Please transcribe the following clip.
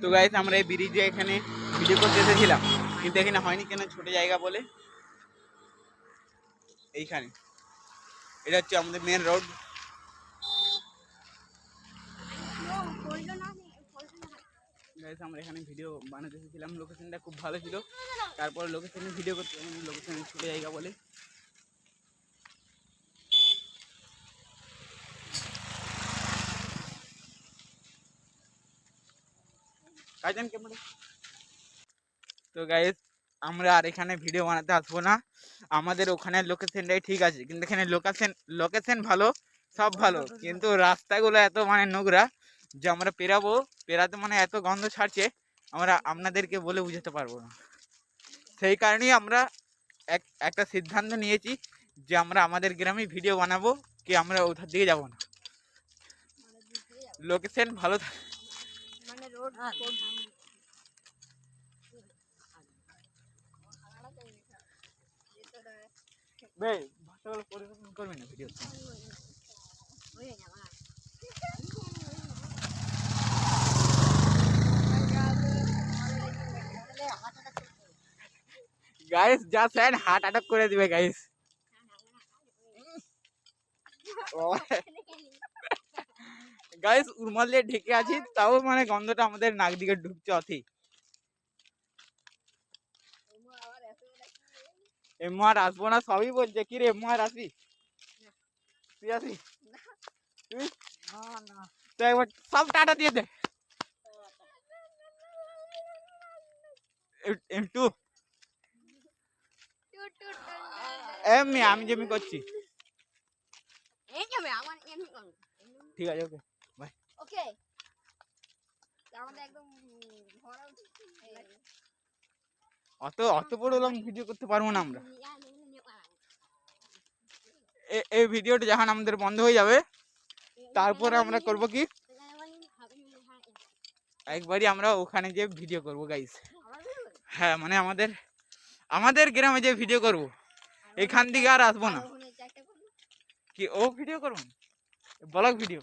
তো গাইস আমরা এই ব্রিজে এখানে ভিডিও করতে এসেছিলাম, কিন্তু এখানে হয়নি কেন, ছোট জায়গা বলে। এইখানে এটা হচ্ছে আমাদের মেন রোড। গাইস আমরা এখানে ভিডিও বানাতে এসেছিলাম, লোকেশনটা খুব ভালো ছিল। তারপর লোকেশনে ভিডিও করতে, লোকেশনে ছোট জায়গা বলে। তো গাইস আমরা আর এখানে ভিডিও বানাতে আসবো না, আমাদের ওখানে লোকেশনটাই ঠিক আছে, কিন্তু এখানে লোকেশন ভালো, সব ভালো, কিন্তু রাস্তাগুলো এত মানে নোংরা যে আমরা পেরাতে মানে এত গন্ধ ছাড়ছে, আমরা আপনাদেরকে বলে বুঝাতে পারবো না। সেই কারণেই আমরা একটা সিদ্ধান্ত নিয়েছি যে আমরা আমাদের গ্রামে ভিডিও বানাবো, কি আমরা ওধার দিকে যাবো না। লোকেশন ভালো মানে রোড ভাষাগুলো পরিবর্তন করবে না ভিডিও। গাইস যা স্যার হার্ট অ্যাটাক করে দিবে গাইস। গাইস উরমাল দিয়ে ঢেকে আছি, তাও মানে গন্ধটা আমাদের নাক দিকে ঢুকছে অতি। এম্মু আর আসবো না সবই বলছে, কি রে এম্মু আর আসবি? তুই আসবি? তুই তো একবার সব টাটা দিয়ে দে। একটু এমনি আমি যেমনি করছি। ঠিক আছে, ওকে বাই। ওকে অত বড় লং ভিডিও করতে পারবো না আমরা। এই ভিডিওটা যখন আমাদের বন্ধ হয়ে যাবে, তারপরে আমরা করব কি, একবারই আমরা ওখানে যে ভিডিও করব গাইস। হ্যাঁ মানে আমাদের গ্রামে যে ভিডিও করব, এখান থেকে আর আসবো না। কি ও ভিডিও করবো, ব্লগ ভিডিও।